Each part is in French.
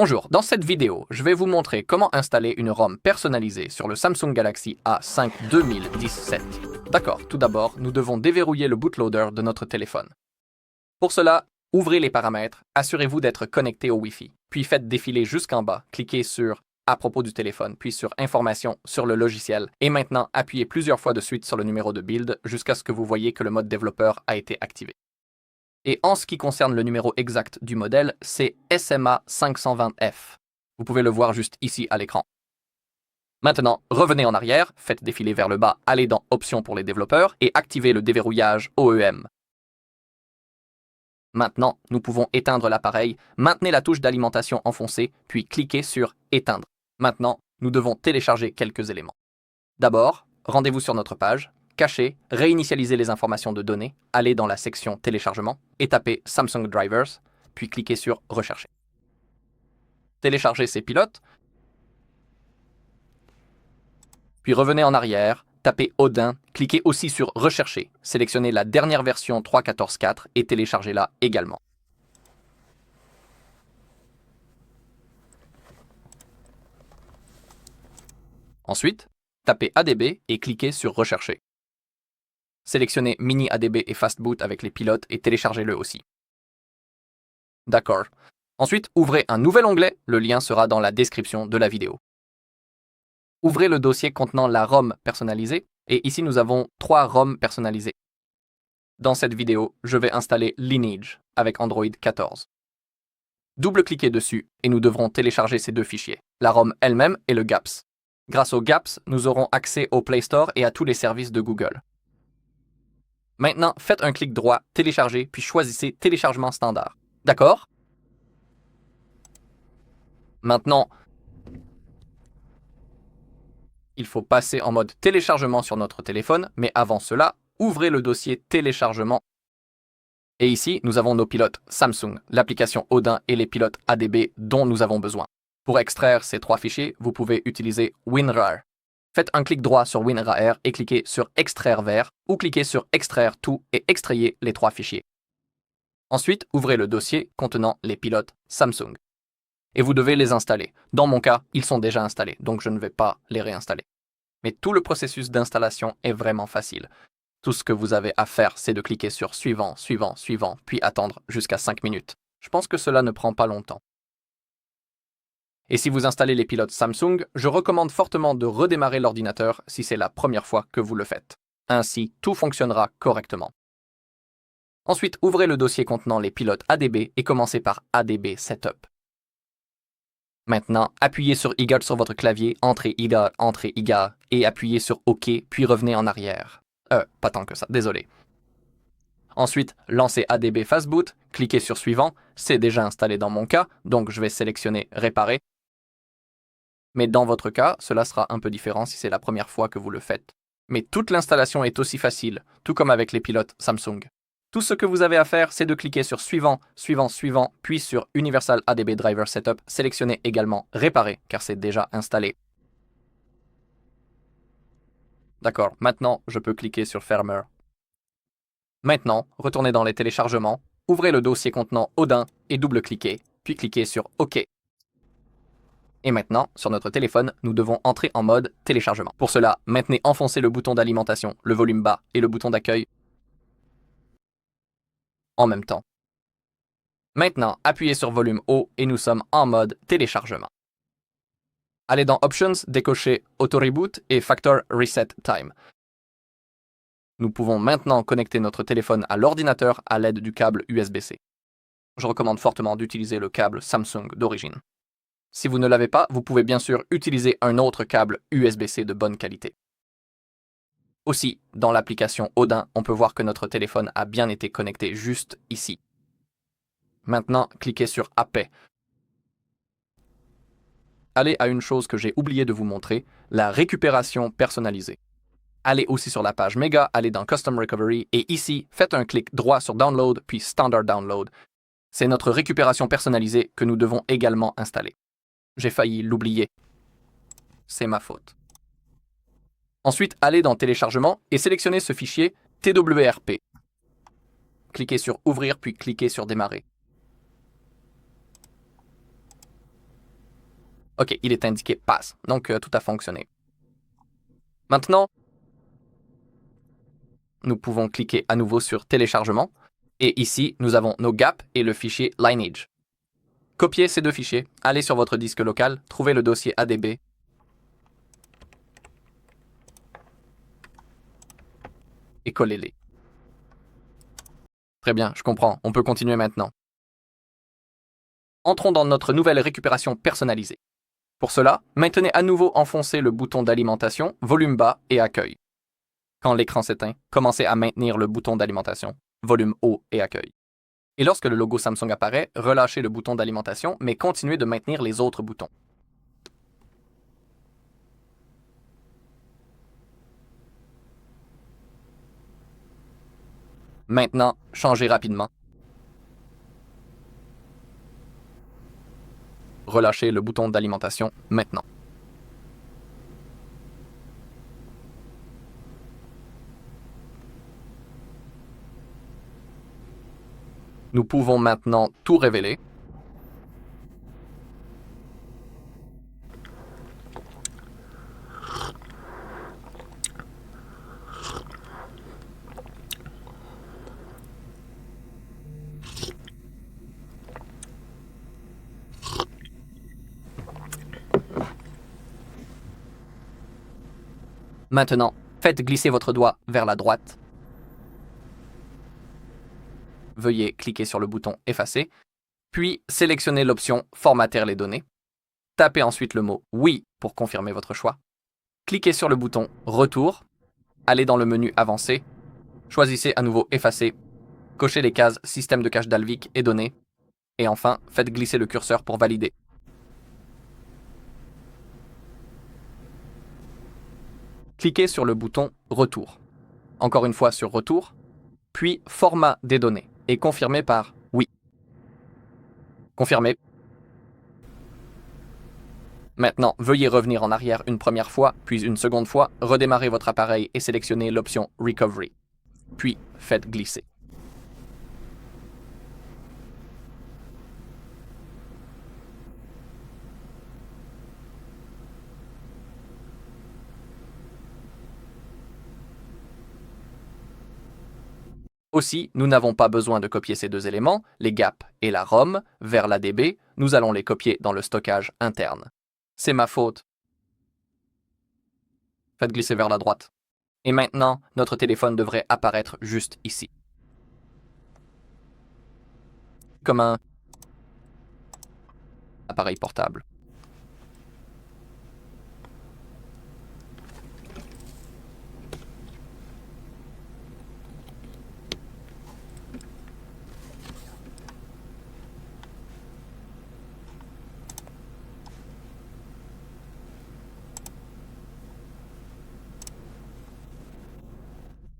Bonjour, dans cette vidéo, je vais vous montrer comment installer une ROM personnalisée sur le Samsung Galaxy A5 2017. D'accord, tout d'abord, nous devons déverrouiller le bootloader de notre téléphone. Pour cela, ouvrez les paramètres, assurez-vous d'être connecté au Wi-Fi, puis faites défiler jusqu'en bas, cliquez sur « À propos du téléphone », puis sur « Informations sur le logiciel » et maintenant appuyez plusieurs fois de suite sur le numéro de build jusqu'à ce que vous voyez que le mode développeur a été activé. Et en ce qui concerne le numéro exact du modèle, c'est SMA 520F. Vous pouvez le voir juste ici à l'écran. Maintenant, revenez en arrière, faites défiler vers le bas, allez dans Options pour les développeurs et activez le déverrouillage OEM. Maintenant, nous pouvons éteindre l'appareil, maintenez la touche d'alimentation enfoncée, puis cliquez sur Éteindre. Maintenant, nous devons télécharger quelques éléments. D'abord, rendez-vous sur notre page, cachez, réinitialisez les informations de données, allez dans la section Téléchargement et tapez Samsung Drivers, puis cliquez sur Rechercher. Téléchargez ces pilotes, puis revenez en arrière, tapez Odin, cliquez aussi sur Rechercher, sélectionnez la dernière version 3.14.4 et téléchargez-la également. Ensuite, tapez ADB et cliquez sur Rechercher. Sélectionnez Mini ADB et Fastboot avec les pilotes et téléchargez-le aussi. D'accord. Ensuite, ouvrez un nouvel onglet, le lien sera dans la description de la vidéo. Ouvrez le dossier contenant la ROM personnalisée, et ici nous avons 3 ROM personnalisées. Dans cette vidéo, je vais installer Lineage avec Android 14. Double-cliquez dessus et nous devrons télécharger ces deux fichiers, la ROM elle-même et le GApps. Grâce au GApps, nous aurons accès au Play Store et à tous les services de Google. Maintenant, faites un clic droit, télécharger, puis choisissez Téléchargement standard. D'accord? Maintenant, il faut passer en mode téléchargement sur notre téléphone, mais avant cela, ouvrez le dossier téléchargement. Et ici, nous avons nos pilotes Samsung, l'application Odin et les pilotes ADB dont nous avons besoin. Pour extraire ces 3 fichiers, vous pouvez utiliser WinRAR. Faites un clic droit sur WinRAR et cliquez sur Extraire vers ou cliquez sur Extraire tout et extrayez les 3 fichiers. Ensuite, ouvrez le dossier contenant les pilotes Samsung. Et vous devez les installer. Dans mon cas, ils sont déjà installés, donc je ne vais pas les réinstaller. Mais tout le processus d'installation est vraiment facile. Tout ce que vous avez à faire, c'est de cliquer sur Suivant, Suivant, Suivant, puis attendre jusqu'à 5 minutes. Je pense que cela ne prend pas longtemps. Et si vous installez les pilotes Samsung, je recommande fortement de redémarrer l'ordinateur si c'est la première fois que vous le faites. Ainsi, tout fonctionnera correctement. Ensuite, ouvrez le dossier contenant les pilotes ADB et commencez par ADB Setup. Maintenant, appuyez sur IGA sur votre clavier, entrez IGA et appuyez sur OK, puis revenez en arrière. Pas tant que ça, désolé. Ensuite, lancez ADB Fastboot, cliquez sur Suivant, c'est déjà installé dans mon cas, donc je vais sélectionner Réparer. Mais dans votre cas, cela sera un peu différent si c'est la première fois que vous le faites. Mais toute l'installation est aussi facile, tout comme avec les pilotes Samsung. Tout ce que vous avez à faire, c'est de cliquer sur Suivant, Suivant, Suivant, puis sur Universal ADB Driver Setup, sélectionnez également Réparer, car c'est déjà installé. D'accord, maintenant, je peux cliquer sur Firmware. Maintenant, retournez dans les téléchargements, ouvrez le dossier contenant Odin et double-cliquez, puis cliquez sur OK. Et maintenant, sur notre téléphone, nous devons entrer en mode téléchargement. Pour cela, maintenez enfoncé le bouton d'alimentation, le volume bas et le bouton d'accueil en même temps. Maintenant, appuyez sur volume haut et nous sommes en mode téléchargement. Allez dans Options, décochez Auto Reboot et Factor Reset Time. Nous pouvons maintenant connecter notre téléphone à l'ordinateur à l'aide du câble USB-C. Je recommande fortement d'utiliser le câble Samsung d'origine. Si vous ne l'avez pas, vous pouvez bien sûr utiliser un autre câble USB-C de bonne qualité. Aussi, dans l'application Odin, on peut voir que notre téléphone a bien été connecté juste ici. Maintenant, cliquez sur Appel. Allez à une chose que j'ai oublié de vous montrer, la récupération personnalisée. Allez aussi sur la page Mega, allez dans Custom Recovery et ici, faites un clic droit sur Download puis Standard Download. C'est notre récupération personnalisée que nous devons également installer. J'ai failli l'oublier. C'est ma faute. Ensuite, allez dans Téléchargement et sélectionnez ce fichier TWRP. Cliquez sur Ouvrir puis cliquez sur Démarrer. Ok, il est indiqué pass, donc tout a fonctionné. Maintenant, nous pouvons cliquer à nouveau sur téléchargement. Et ici, nous avons nos gaps et le fichier lineage. Copiez ces deux fichiers, allez sur votre disque local, trouvez le dossier ADB et collez-les. Très bien, je comprends, on peut continuer maintenant. Entrons dans notre nouvelle récupération personnalisée. Pour cela, maintenez à nouveau enfoncé le bouton d'alimentation, volume bas et accueil. Quand l'écran s'éteint, commencez à maintenir le bouton d'alimentation, volume haut et accueil. Et lorsque le logo Samsung apparaît, relâchez le bouton d'alimentation, mais continuez de maintenir les autres boutons. Maintenant, changez rapidement. Relâchez le bouton d'alimentation maintenant. Nous pouvons maintenant tout révéler. Maintenant, faites glisser votre doigt vers la droite. Veuillez cliquer sur le bouton Effacer, puis sélectionnez l'option Formater les données. Tapez ensuite le mot Oui pour confirmer votre choix. Cliquez sur le bouton Retour, allez dans le menu Avancé, choisissez à nouveau Effacer, cochez les cases Système de cache Dalvik et Données, et enfin, faites glisser le curseur pour valider. Cliquez sur le bouton Retour. Encore une fois sur Retour, puis Format des données, et confirmez par Oui. Confirmez. Maintenant, veuillez revenir en arrière une première fois, puis une seconde fois, redémarrer votre appareil et sélectionner l'option Recovery. Puis, faites glisser. Aussi, nous n'avons pas besoin de copier ces deux éléments, les gaps et la ROM, vers l'ADB, nous allons les copier dans le stockage interne. C'est ma faute. Faites glisser vers la droite. Et maintenant, notre téléphone devrait apparaître juste ici. Comme un appareil portable.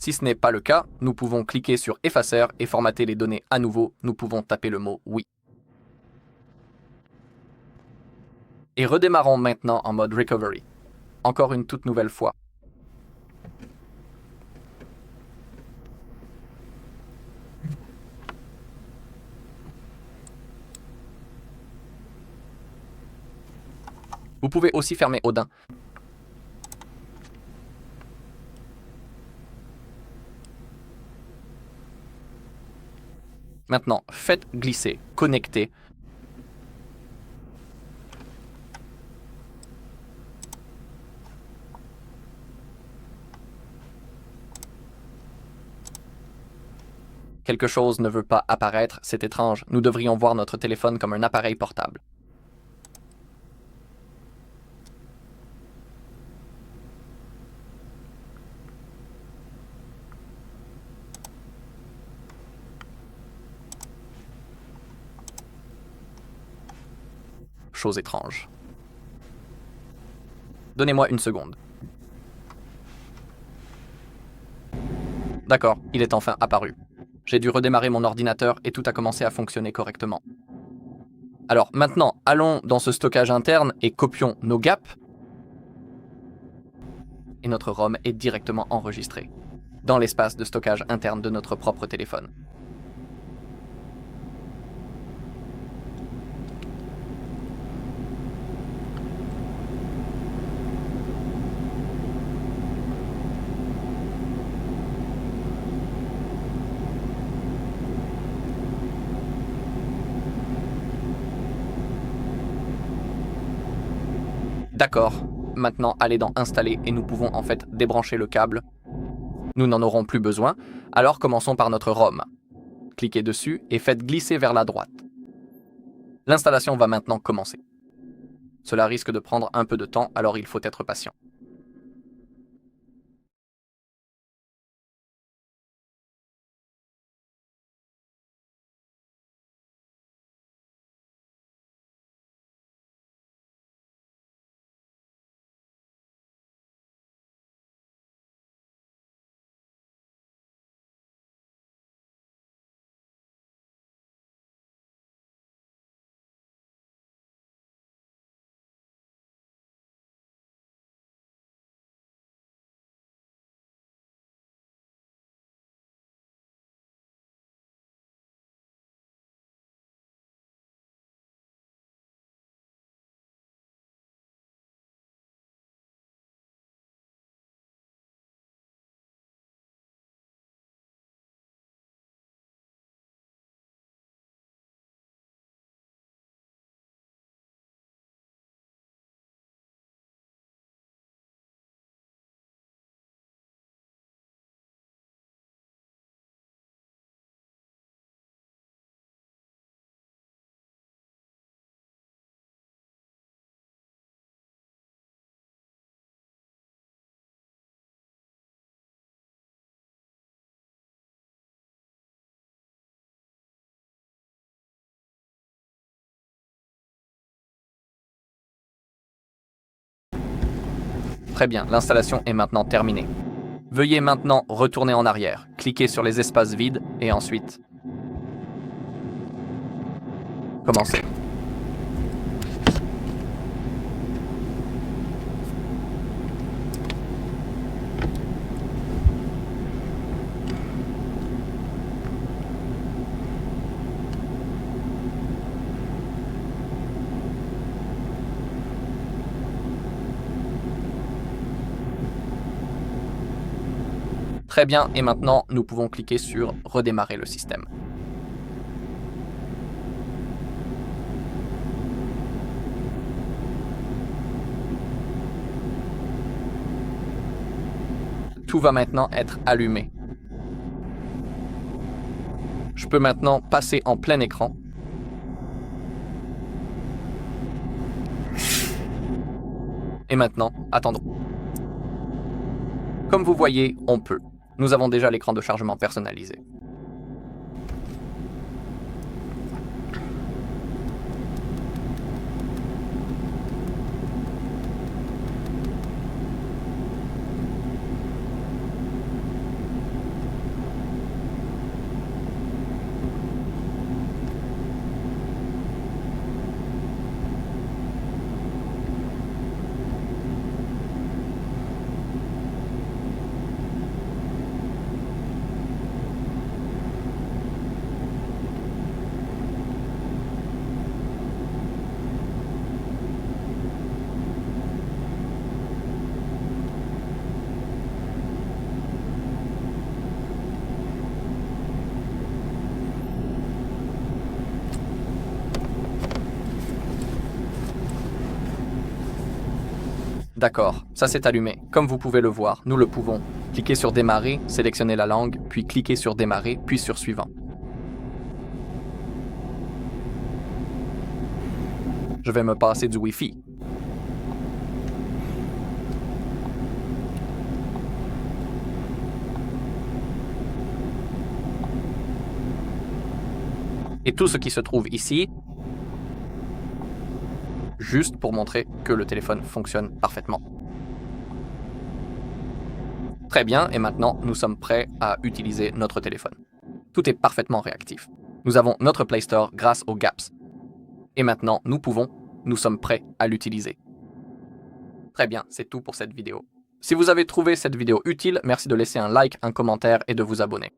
Si ce n'est pas le cas, nous pouvons cliquer sur Effacer et formater les données à nouveau. Nous pouvons taper le mot Oui. Et redémarrons maintenant en mode Recovery. Encore une toute nouvelle fois. Vous pouvez aussi fermer Odin. Maintenant, faites glisser, connecter. Quelque chose ne veut pas apparaître, c'est étrange. Nous devrions voir notre téléphone comme un appareil portable. Chose étrange. Donnez-moi une seconde. D'accord, il est enfin apparu. J'ai dû redémarrer mon ordinateur et tout a commencé à fonctionner correctement. Alors maintenant, allons dans ce stockage interne et copions nos gaps. Et notre ROM est directement enregistré dans l'espace de stockage interne de notre propre téléphone. D'accord, maintenant allez dans Installer et nous pouvons en fait débrancher le câble. Nous n'en aurons plus besoin, alors commençons par notre ROM. Cliquez dessus et faites glisser vers la droite. L'installation va maintenant commencer. Cela risque de prendre un peu de temps, alors il faut être patient. Très bien, l'installation est maintenant terminée. Veuillez maintenant retourner en arrière. Cliquez sur les espaces vides et ensuite commencez. Très bien, et maintenant nous pouvons cliquer sur redémarrer le système. Tout va maintenant être allumé. Je peux maintenant passer en plein écran. Et maintenant, attendons. Comme vous voyez, on peut. Nous avons déjà l'écran de chargement personnalisé. D'accord, ça s'est allumé. Comme vous pouvez le voir, nous le pouvons. Cliquez sur Démarrer, sélectionnez la langue, puis cliquez sur Démarrer, puis sur Suivant. Je vais me passer du Wi-Fi. Et tout ce qui se trouve ici, juste pour montrer que le téléphone fonctionne parfaitement. Très bien, et maintenant nous sommes prêts à utiliser notre téléphone. Tout est parfaitement réactif. Nous avons notre Play Store grâce aux Gaps. Et maintenant nous sommes prêts à l'utiliser. Très bien, c'est tout pour cette vidéo. Si vous avez trouvé cette vidéo utile, merci de laisser un like, un commentaire et de vous abonner.